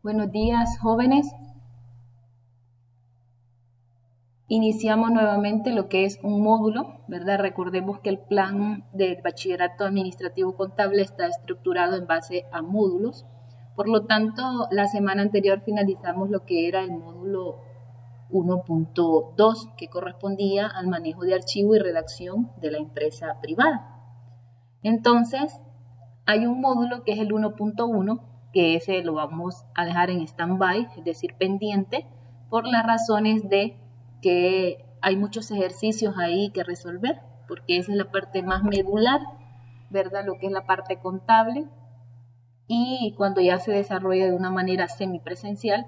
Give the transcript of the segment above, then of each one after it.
Buenos días, jóvenes. Iniciamos nuevamente lo que es un módulo, ¿verdad? Recordemos que el plan del bachillerato administrativo contable está estructurado en base a módulos. Por lo tanto, la semana anterior finalizamos lo que era el módulo 1.2, que correspondía al manejo de archivo y redacción de la empresa privada. Entonces, hay un módulo que es el 1.1, que ese lo vamos a dejar en stand-by, es decir, pendiente, por las razones de que hay muchos ejercicios ahí que resolver, porque esa es la parte más medular, ¿verdad? Lo que es la parte contable. Y cuando ya se desarrolla de una manera semipresencial,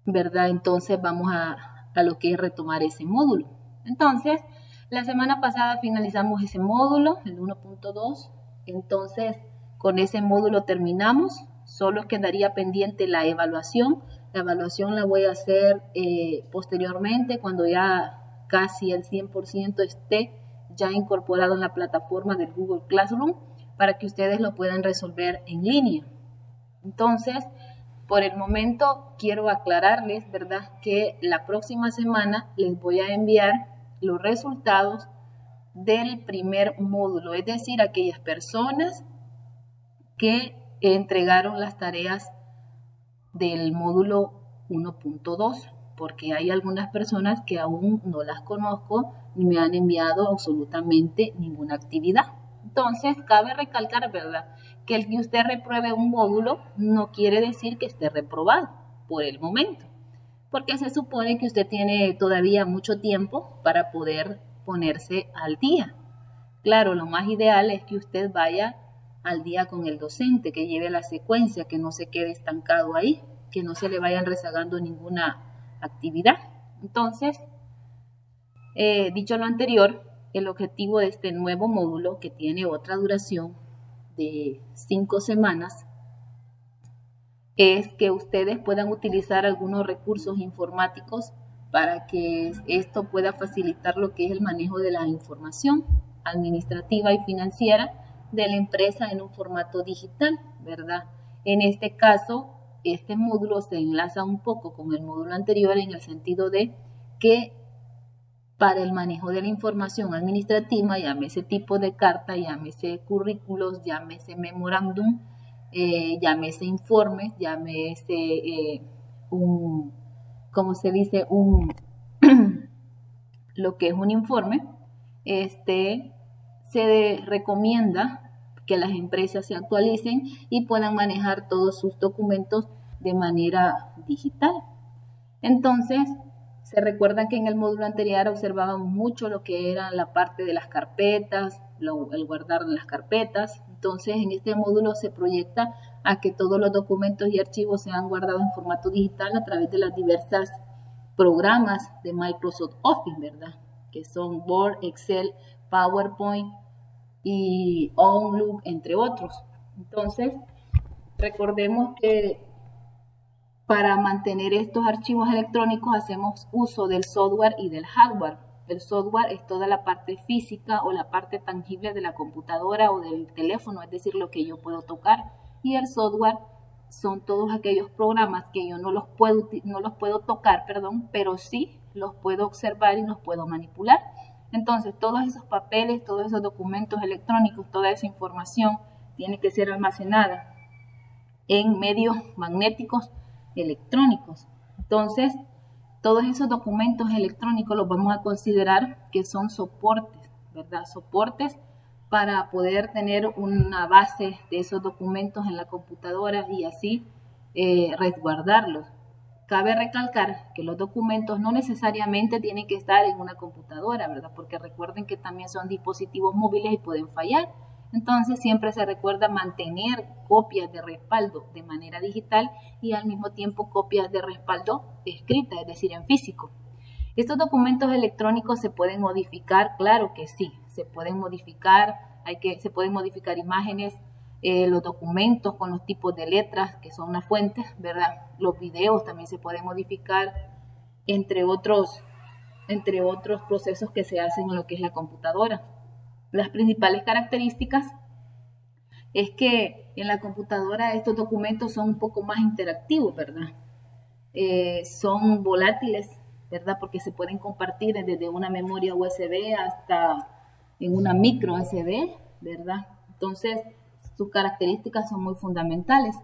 ¿verdad? Entonces vamos a lo que es retomar ese módulo. Entonces, la semana pasada finalizamos ese módulo, el 1.2. Entonces, con ese módulo terminamos. Solo quedaría pendiente la evaluación. La evaluación la voy a hacer posteriormente, cuando ya casi el 100% esté ya incorporado en la plataforma del Google Classroom, para que ustedes lo puedan resolver en línea. Entonces, por el momento quiero aclararles, ¿verdad?, que la próxima semana les voy a enviar los resultados del primer módulo, es decir, aquellas personas que entregaron las tareas del módulo 1.2, porque hay algunas personas que aún no las conozco ni me han enviado absolutamente ninguna actividad. Entonces, cabe recalcar, ¿verdad?, que el que usted repruebe un módulo no quiere decir que esté reprobado por el momento, porque se supone que usted tiene todavía mucho tiempo para poder ponerse al día. Claro, lo más ideal es que usted vaya al día con el docente, que lleve la secuencia, que no se quede estancado ahí, que no se le vayan rezagando ninguna actividad. Entonces, dicho lo anterior, el objetivo de este nuevo módulo, que tiene otra duración de 5 semanas, es que ustedes puedan utilizar algunos recursos informáticos para que esto pueda facilitar lo que es el manejo de la información administrativa y financiera de la empresa en un formato digital, ¿verdad? En este caso, este módulo se enlaza un poco con el módulo anterior, en el sentido de que para el manejo de la información administrativa, llámese tipo de carta, llámese currículos, llámese memorándum, llámese informes, llámese ¿cómo se dice? Lo que es un informe, se recomienda que las empresas se actualicen y puedan manejar todos sus documentos de manera digital. Entonces, se recuerdan que en el módulo anterior observábamos mucho lo que era la parte de las carpetas, el guardar las carpetas. Entonces, en este módulo se proyecta a que todos los documentos y archivos sean guardados en formato digital a través de las diversas programas de Microsoft Office, ¿verdad?, que son Word, Excel, PowerPoint y Outlook, entre otros. Entonces, recordemos que para mantener estos archivos electrónicos hacemos uso del software y del hardware. El software es toda la parte física o la parte tangible de la computadora o del teléfono, es decir, lo que yo puedo tocar. Y el software son todos aquellos programas que yo no los puedo tocar, pero sí los puedo observar y los puedo manipular. Entonces, todos esos papeles, todos esos documentos electrónicos, toda esa información tiene que ser almacenada en medios magnéticos electrónicos. Entonces, todos esos documentos electrónicos los vamos a considerar que son soportes, ¿verdad? Soportes para poder tener una base de esos documentos en la computadora y así resguardarlos. Cabe recalcar que los documentos no necesariamente tienen que estar en una computadora, ¿verdad?, porque recuerden que también son dispositivos móviles y pueden fallar. Entonces, siempre se recuerda mantener copias de respaldo de manera digital y al mismo tiempo copias de respaldo escritas, es decir, en físico. ¿Estos documentos electrónicos se pueden modificar? Claro que sí, se pueden modificar, se pueden modificar imágenes, los documentos con los tipos de letras que son las fuentes, ¿verdad? Los videos también se pueden modificar, entre otros procesos que se hacen en lo que es la computadora. Las principales características es que en la computadora estos documentos son un poco más interactivos, ¿verdad? Son volátiles, ¿verdad? Porque se pueden compartir desde una memoria USB hasta en una micro SD, ¿verdad? Entonces, sus características son muy fundamentales.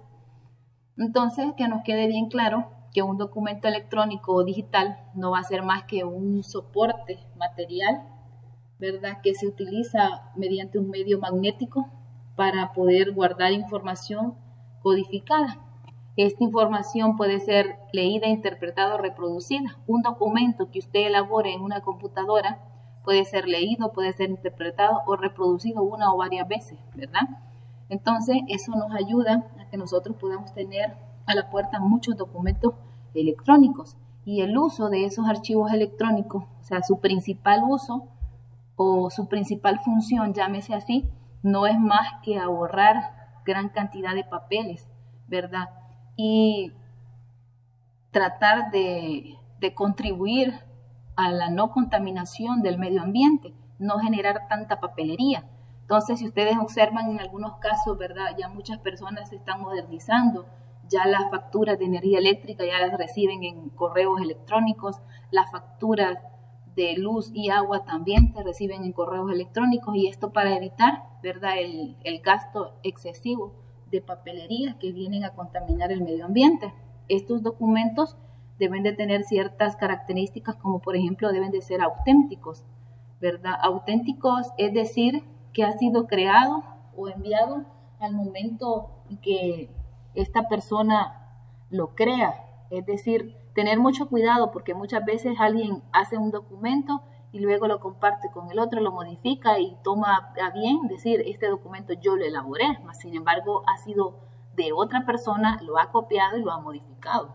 Entonces, que nos quede bien claro que un documento electrónico o digital no va a ser más que un soporte material, ¿verdad? Que se utiliza mediante un medio magnético para poder guardar información codificada. Esta información puede ser leída, interpretada o reproducida. Un documento que usted elabore en una computadora puede ser leído, puede ser interpretado o reproducido una o varias veces, ¿verdad? Entonces, eso nos ayuda a que nosotros podamos tener a la puerta muchos documentos electrónicos. Y el uso de esos archivos electrónicos, o sea, su principal uso o su principal función, llámese así, no es más que ahorrar gran cantidad de papeles, ¿verdad? Y tratar de contribuir a la no contaminación del medio ambiente, no generar tanta papelería. Entonces, si ustedes observan en algunos casos, ¿verdad? Ya muchas personas se están modernizando, ya las facturas de energía eléctrica ya las reciben en correos electrónicos, las facturas de luz y agua también se reciben en correos electrónicos, y esto para evitar, ¿verdad?, el gasto excesivo de papelería que vienen a contaminar el medio ambiente. Estos documentos deben de tener ciertas características, como por ejemplo deben de ser auténticos, ¿verdad? Auténticos es decir que ha sido creado o enviado al momento en que esta persona lo crea, es decir, tener mucho cuidado porque muchas veces alguien hace un documento y luego lo comparte con el otro, lo modifica y toma a bien decir, este documento yo lo elaboré, mas sin embargo ha sido de otra persona, lo ha copiado y lo ha modificado.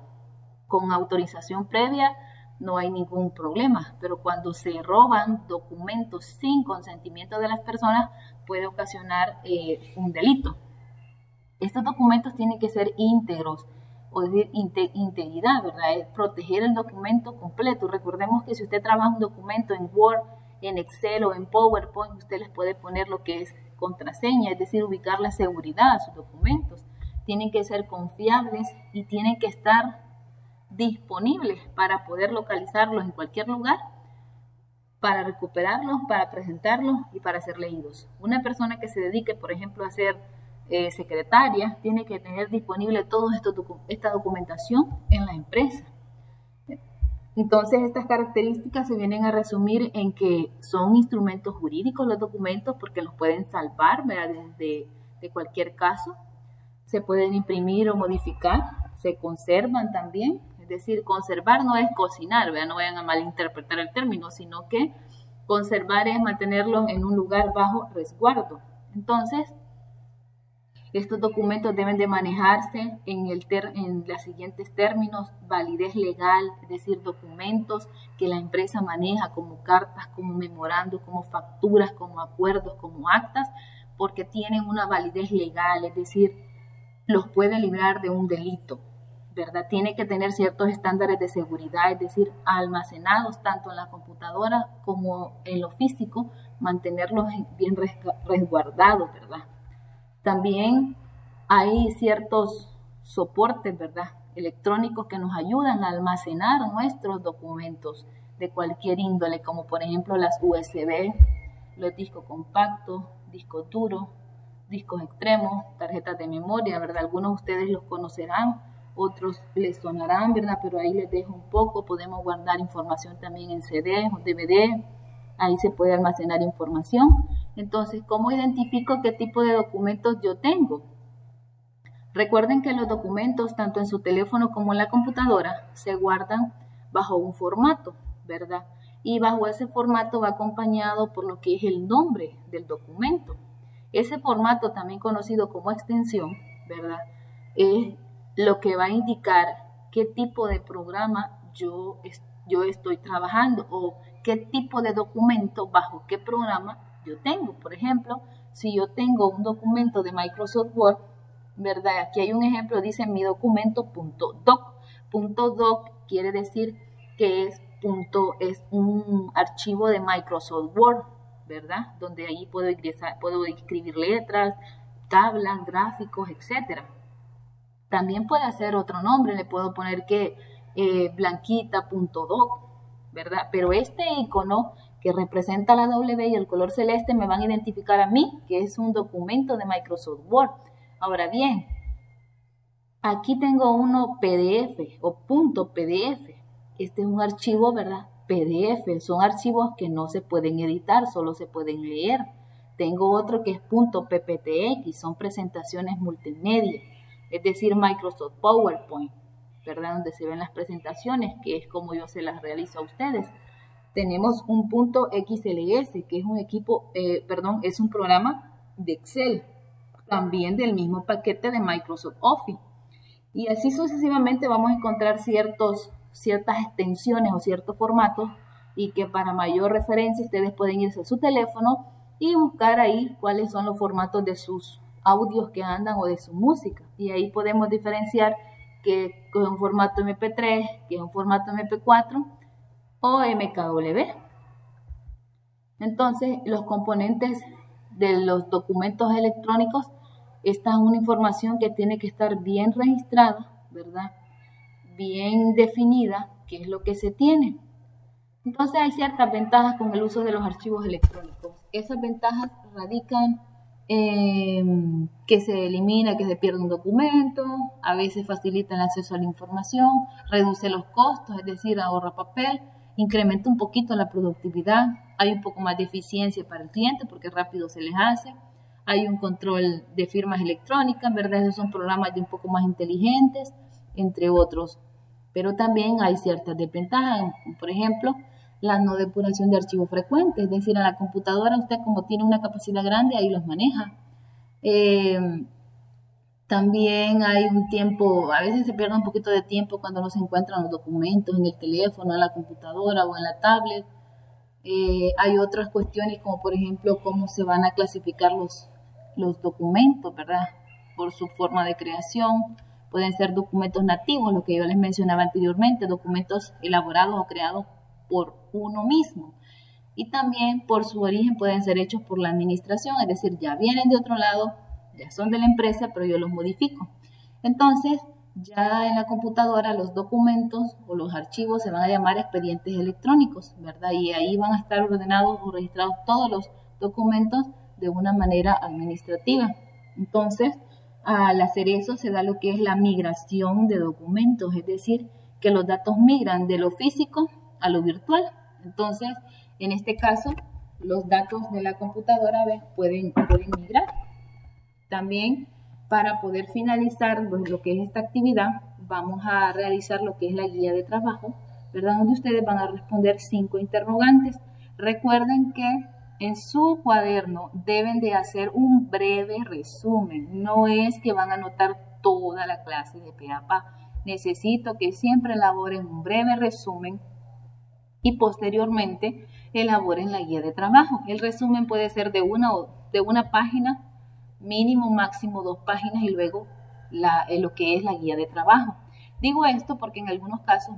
Con autorización previa no hay ningún problema, pero cuando se roban documentos sin consentimiento de las personas puede ocasionar un delito. Estos documentos tienen que ser íntegros, o decir integridad, ¿verdad? Es proteger el documento completo. Recordemos que si usted trabaja un documento en Word, en Excel o en PowerPoint, usted les puede poner lo que es contraseña, es decir, ubicar la seguridad a sus documentos. Tienen que ser confiables y tienen que estar disponibles para poder localizarlos en cualquier lugar, para recuperarlos, para presentarlos y para ser leídos. Una persona que se dedique, por ejemplo, a ser secretaria, tiene que tener disponible toda esta documentación en la empresa. Entonces, estas características se vienen a resumir en que son instrumentos jurídicos los documentos porque los pueden salvar, ¿verdad?, de cualquier caso. Se pueden imprimir o modificar, se conservan también. Es decir, conservar no es cocinar, ¿verdad? No vayan a malinterpretar el término, sino que conservar es mantenerlos en un lugar bajo resguardo. Entonces, estos documentos deben de manejarse en los siguientes términos: validez legal, es decir, documentos que la empresa maneja como cartas, como memorandos, como facturas, como acuerdos, como actas, porque tienen una validez legal, es decir, los puede librar de un delito, ¿verdad? Tiene que tener ciertos estándares de seguridad, es decir, almacenados tanto en la computadora como en lo físico, mantenerlos bien resguardados, ¿verdad? También hay ciertos soportes, ¿verdad?, electrónicos que nos ayudan a almacenar nuestros documentos de cualquier índole, como por ejemplo las USB, los discos compactos, discos duros, discos extremos, tarjetas de memoria, ¿verdad? Algunos de ustedes los conocerán, otros les sonarán, ¿verdad? Pero ahí les dejo un poco. Podemos guardar información también en CD o DVD. Ahí se puede almacenar información. Entonces, ¿cómo identifico qué tipo de documentos yo tengo? Recuerden que los documentos, tanto en su teléfono como en la computadora, se guardan bajo un formato, ¿verdad? Y bajo ese formato va acompañado por lo que es el nombre del documento. Ese formato, también conocido como extensión, ¿verdad?, es lo que va a indicar qué tipo de programa yo estoy trabajando o qué tipo de documento bajo qué programa yo tengo. Por ejemplo, si yo tengo un documento de Microsoft Word, ¿verdad? Aquí hay un ejemplo, dice mi documento .doc. .doc quiere decir que es un archivo de Microsoft Word, ¿verdad? Donde ahí puedo escribir letras, tablas, gráficos, etc. También puede hacer otro nombre, le puedo poner que blanquita.doc, ¿verdad? Pero este icono que representa la W y el color celeste me van a identificar a mí, que es un documento de Microsoft Word. Ahora bien, aquí tengo uno PDF o .pdf. Este es un archivo, ¿verdad? PDF, son archivos que no se pueden editar, solo se pueden leer. Tengo otro que es .pptx, son presentaciones multimedia, es decir, Microsoft PowerPoint, ¿verdad? Donde se ven las presentaciones, que es como yo se las realizo a ustedes. Tenemos un .xls, que es es un programa de Excel, también del mismo paquete de Microsoft Office. Y así sucesivamente vamos a encontrar ciertas extensiones o ciertos formatos, y que para mayor referencia ustedes pueden irse a su teléfono y buscar ahí cuáles son los formatos de sus audios que andan o de su música. Y ahí podemos diferenciar que es un formato MP3, que es un formato MP4 o MKW. Entonces, los componentes de los documentos electrónicos, esta es una información que tiene que estar bien registrada, ¿verdad? Bien definida, qué es lo que se tiene. Entonces hay ciertas ventajas con el uso de los archivos electrónicos. Esas ventajas radican en que se elimina, que se pierde un documento, a veces facilita el acceso a la información, reduce los costos, es decir, ahorra papel, incrementa un poquito la productividad, hay un poco más de eficiencia para el cliente porque rápido se les hace, hay un control de firmas electrónicas, ¿verdad? Esos son programas de un poco más inteligentes, entre otros. Pero también hay ciertas desventajas, por ejemplo, la no depuración de archivos frecuentes, es decir, a la computadora usted como tiene una capacidad grande, ahí los maneja. También hay un tiempo, a veces se pierde un poquito de tiempo cuando no se encuentran los documentos en el teléfono, en la computadora o en la tablet. Hay otras cuestiones como por ejemplo cómo se van a clasificar los documentos, ¿verdad? Por su forma de creación. Pueden ser documentos nativos, lo que yo les mencionaba anteriormente, documentos elaborados o creados por uno mismo. Y también por su origen pueden ser hechos por la administración, es decir, ya vienen de otro lado, ya son de la empresa, pero yo los modifico. Entonces, ya en la computadora los documentos o los archivos se van a llamar expedientes electrónicos, ¿verdad? Y ahí van a estar ordenados o registrados todos los documentos de una manera administrativa. Entonces, al hacer eso se da lo que es la migración de documentos, es decir, que los datos migran de lo físico a lo virtual. Entonces, en este caso, los datos de la computadora pueden migrar. También, para poder finalizar lo que es esta actividad, vamos a realizar lo que es la guía de trabajo, ¿verdad? Donde ustedes van a responder 5 interrogantes. Recuerden que en su cuaderno deben de hacer un breve resumen. No es que van a anotar toda la clase de pe a pa. Necesito que siempre elaboren un breve resumen y posteriormente elaboren la guía de trabajo. El resumen puede ser de una página, mínimo, máximo 2 páginas, y luego lo que es la guía de trabajo. Digo esto porque en algunos casos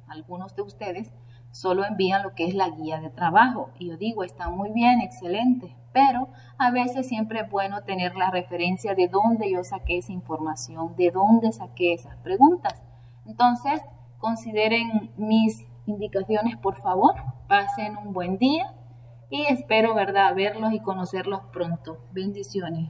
algunos de ustedes solo envían lo que es la guía de trabajo. Y yo digo, está muy bien, excelente, pero a veces siempre es bueno tener la referencia de dónde yo saqué esa información, de dónde saqué esas preguntas. Entonces, consideren mis indicaciones, por favor. Pasen un buen día y espero, ¿verdad?, verlos y conocerlos pronto. Bendiciones.